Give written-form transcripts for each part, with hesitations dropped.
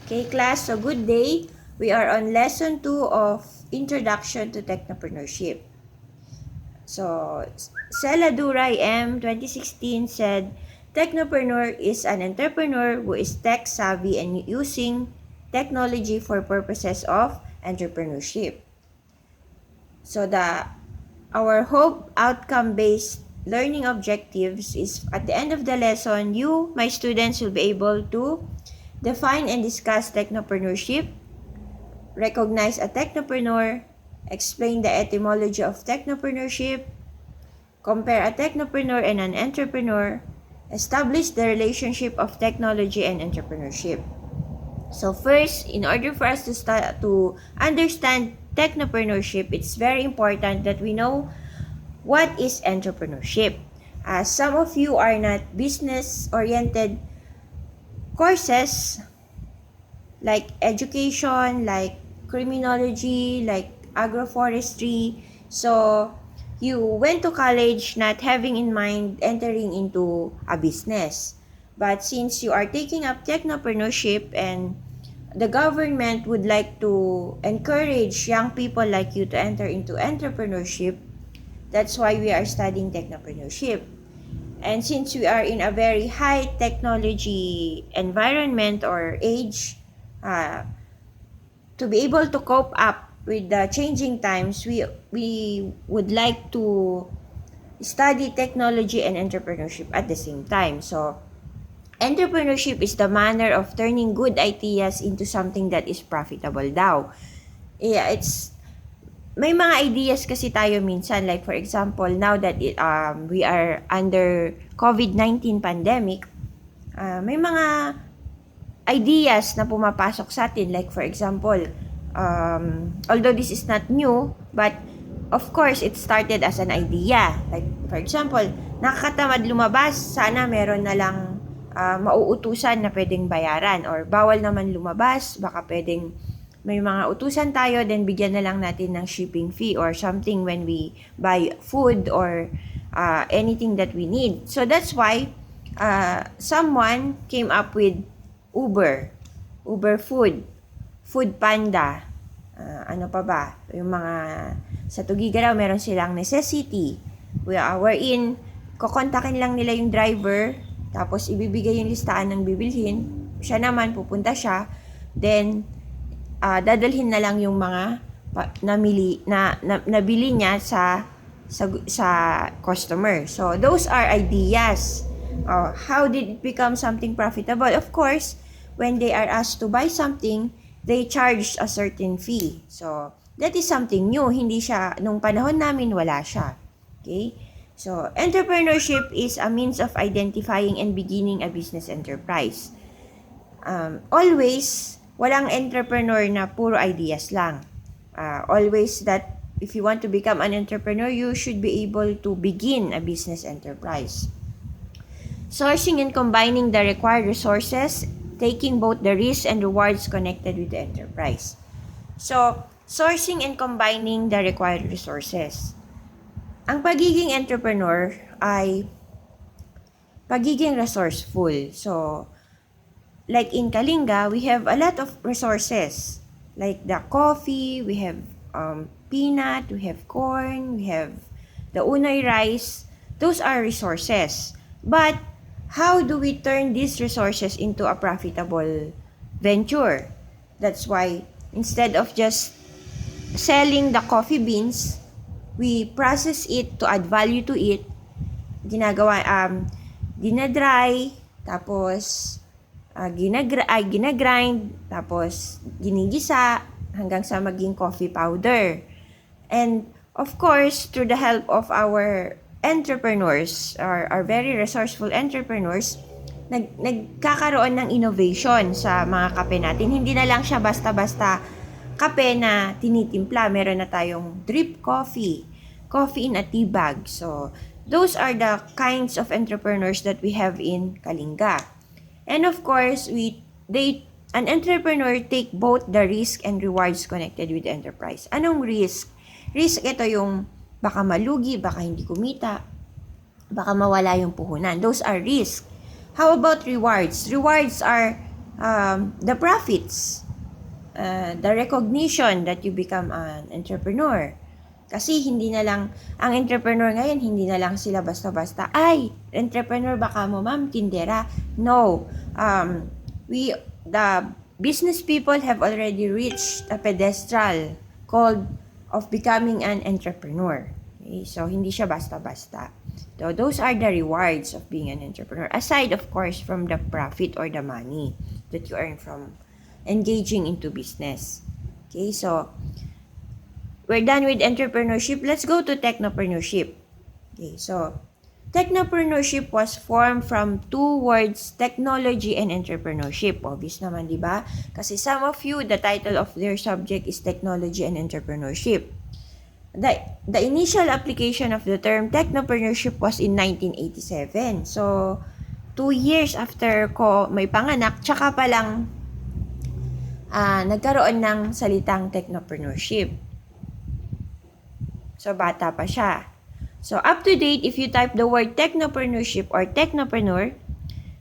Okay, class, so good day. We are on lesson 2 of Introduction to Technopreneurship. So, Duray M. 2016 said, Technopreneur is an entrepreneur who is tech-savvy and using technology for purposes of entrepreneurship. So, our hope outcome-based learning objectives is at the end of the lesson, you, my students, will be able to define and discuss technopreneurship, recognize a technopreneur, explain the etymology of technopreneurship, compare a technopreneur and an entrepreneur, establish the relationship of technology and entrepreneurship. So first, in order for us to understand technopreneurship, it's very important that we know what is entrepreneurship. Some of you are not business-oriented courses like education, like criminology, like agroforestry. So, you went to college not having in mind entering into a business. But since you are taking up technopreneurship and the government would like to encourage young people like you to enter into entrepreneurship, that's why we are studying technopreneurship. And since we are in a very high technology environment or age, to be able to cope up with the changing times, we would like to study technology and entrepreneurship at the same time. So, entrepreneurship is the manner of turning good ideas into something that is profitable daw. Yeah, may mga ideas kasi tayo minsan, like for example, now that we are under COVID-19 pandemic, may mga ideas na pumapasok sa atin, like for example, although this is not new, but of course it started as an idea. Like for example, nakakatamad lumabas, sana meron na lang mauutusan na pwedeng bayaran, or bawal naman lumabas, baka pwedeng may mga utusan tayo, then bigyan na lang natin ng shipping fee or something when we buy food or anything that we need. So that's why someone came up with Uber Food, Food Panda, ano pa ba? Yung mga sa Tugigaraw, meron silang necessity. Wherein, kukontakin lang nila yung driver, tapos ibibigay yung listahan ng bibilhin. Siya naman, pupunta siya, then dadalhin na lang yung mga nabili niya sa customer. So, those are ideas. How did it become something profitable? Of course, when they are asked to buy something, they charge a certain fee. So, that is something new. Hindi siya, nung panahon namin, wala siya. Okay? So, entrepreneurship is a means of identifying and beginning a business enterprise. Always, walang entrepreneur na puro ideas lang. Always that if you want to become an entrepreneur, you should be able to begin a business enterprise. Sourcing and combining the required resources, taking both the risks and rewards connected with the enterprise. So, sourcing and combining the required resources. Ang pagiging entrepreneur ay pagiging resourceful. So, like in Kalinga, we have a lot of resources. Like the coffee, we have peanut, we have corn, we have the unay rice. Those are resources. But, how do we turn these resources into a profitable venture? That's why, instead of just selling the coffee beans, we process it to add value to it. Dinadry, tapos ginagrind, tapos ginigisa, hanggang sa maging coffee powder. And of course, through the help of our entrepreneurs, are very resourceful entrepreneurs, nagkakaroon ng innovation sa mga kape natin. Hindi na lang siya basta-basta kape na tinitimpla. Meron na tayong drip coffee in a tea bag. So, those are the kinds of entrepreneurs that we have in Kalinga. And of course, an entrepreneur take both the risk and rewards connected with the enterprise. Anong risk? Risk, ito yung baka malugi, baka hindi kumita, baka mawala yung puhunan. Those are risks. How about rewards? Rewards are the profits, the recognition that you become an entrepreneur. Kasi hindi na lang, ang entrepreneur ngayon, hindi na lang sila basta-basta, ay, entrepreneur baka mo ma'am, tindera. No. The business people have already reached a pedestal called of becoming an entrepreneur. Okay? So, hindi siya basta-basta. So, those are the rewards of being an entrepreneur. Aside, of course, from the profit or the money that you earn from engaging into business. Okay, so, we're done with entrepreneurship. Let's go to technopreneurship. Okay, so, technopreneurship was formed from two words, technology and entrepreneurship. Obvious naman, di ba? Kasi some of you, the title of their subject is technology and entrepreneurship. The initial application of the term technopreneurship was in 1987. So, 2 years after ko may panganak, tsaka pa lang nagkaroon ng salitang technopreneurship. So, bata pa siya. So, up to date, if you type the word technopreneurship or technopreneur,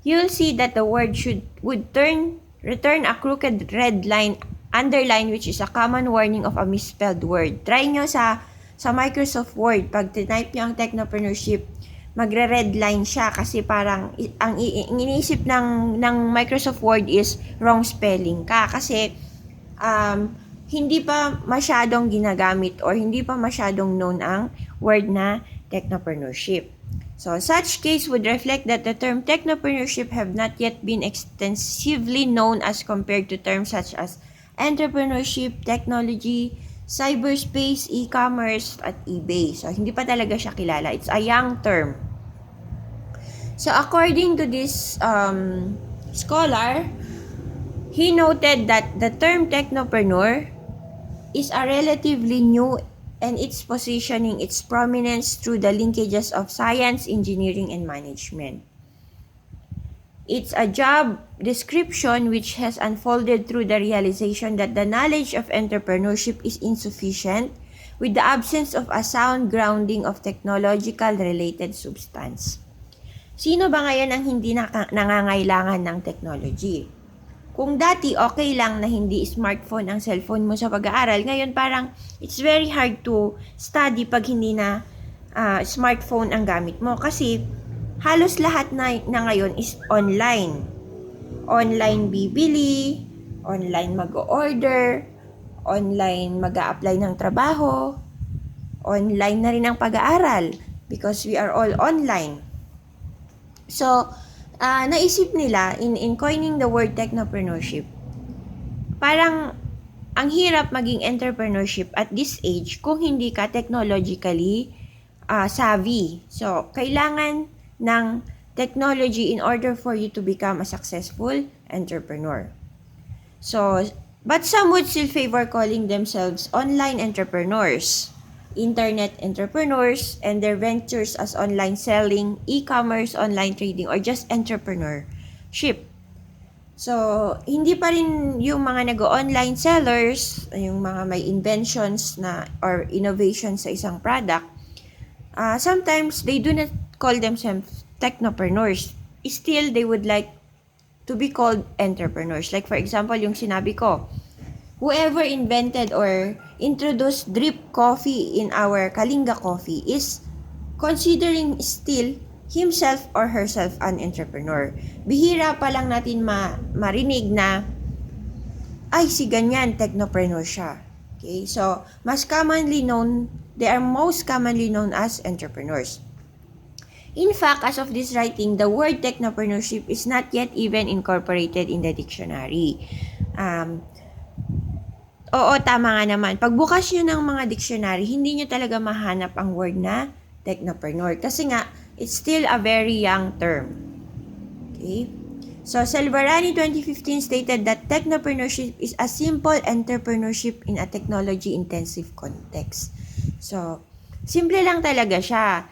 you'll see that the word would return a crooked red line, underline, which is a common warning of a misspelled word. Try nyo sa Microsoft Word, pag tinype nyo ang technopreneurship, magre-red line siya kasi parang ang iniisip ng Microsoft Word is wrong spelling ka kasi hindi pa masyadong ginagamit or hindi pa masyadong known ang word na technopreneurship. So, such case would reflect that the term technopreneurship have not yet been extensively known as compared to terms such as entrepreneurship, technology, cyberspace, e-commerce, at eBay. So, hindi pa talaga siya kilala. It's a young term. So, according to this scholar, he noted that the term technopreneur is a relatively new and its positioning its prominence through the linkages of science, engineering, and management. It's a job description which has unfolded through the realization that the knowledge of entrepreneurship is insufficient with the absence of a sound grounding of technological-related substance. Sino ba ngayon ang hindi nangangailangan ng technology? Kung dati okay lang na hindi smartphone ang cellphone mo sa pag-aaral, ngayon parang it's very hard to study pag hindi na smartphone ang gamit mo kasi halos lahat na ngayon is online. Online bibili, online mag-order, online mag-a-apply ng trabaho, online na rin ang pag-aaral because we are all online. So, naisip nila in coining the word technopreneurship, parang ang hirap maging entrepreneurship at this age kung hindi ka technologically savvy. So, kailangan ng technology in order for you to become a successful entrepreneur. So, but some would still favor calling themselves online entrepreneurs, internet entrepreneurs, and their ventures as online selling, e-commerce, online trading, or just entrepreneurship. So, hindi pa rin yung mga nag-online sellers, yung mga may inventions na or innovations sa isang product, sometimes they do not call themselves technopreneurs. Still, they would like to be called entrepreneurs. Like for example, yung sinabi ko, whoever invented or introduced drip coffee in our Kalinga coffee is considering still himself or herself an entrepreneur. Bihira pa lang natin marinig na, ay si ganyan, technopreneur siya. Okay, so they are most commonly known as entrepreneurs. In fact, as of this writing, the word technopreneurship is not yet even incorporated in the dictionary. Oo, tama nga naman. Pagbukas nyo ng mga dictionary, hindi nyo talaga mahanap ang word na technopreneur. Kasi nga, it's still a very young term. Okay? So, Salvarani 2015 stated that technopreneurship is a simple entrepreneurship in a technology-intensive context. So, simple lang talaga siya.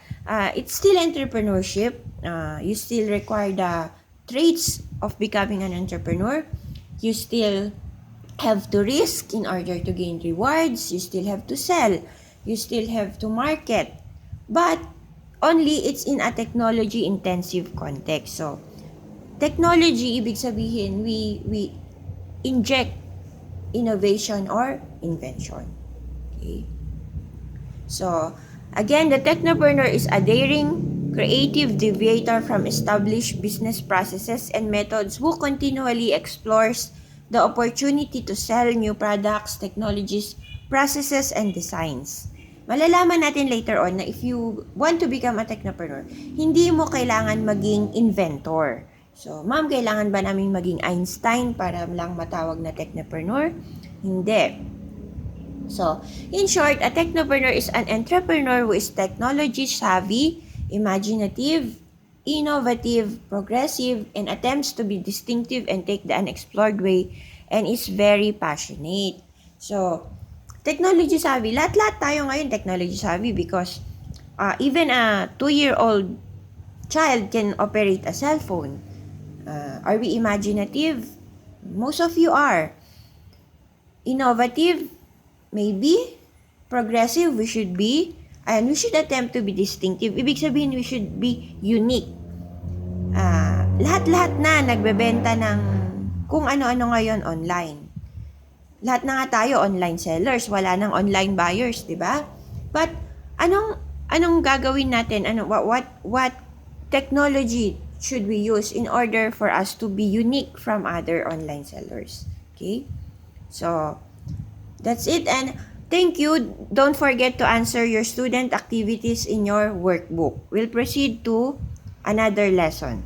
It's still entrepreneurship. You still require the traits of becoming an entrepreneur. You still have to risk in order to gain rewards. You still have to sell. You still have to market. But only it's in a technology-intensive context. So, technology, ibig sabihin, we inject innovation or invention. Okay? So, again, the technopreneur is a daring, creative deviator from established business processes and methods who continually explores the opportunity to sell new products, technologies, processes, and designs. Malalaman natin later on na if you want to become a technopreneur, hindi mo kailangan maging inventor. So, ma'am, kailangan ba namin maging Einstein para lang matawag na technopreneur? Hindi. So, in short, a technopreneur is an entrepreneur who is technology savvy, imaginative, innovative, progressive, and attempts to be distinctive and take the unexplored way, and is very passionate. So, technology savvy, lahat-lahat tayo ngayon technology savvy because even a 2-year-old child can operate a cell phone. Are we imaginative? Most of you are. Innovative? Maybe. Progressive? We should be. And we should attempt to be distinctive. Ibig sabihin, we should be unique. Lahat-lahat na nagbebenta ng kung ano-ano ngayon online. Lahat na nga tayo online sellers, wala nang online buyers, 'di ba? But anong gagawin natin? What technology should we use in order for us to be unique from other online sellers? Okay? So, that's it, and thank you. Don't forget to answer your student activities in your workbook. We'll proceed to another lesson.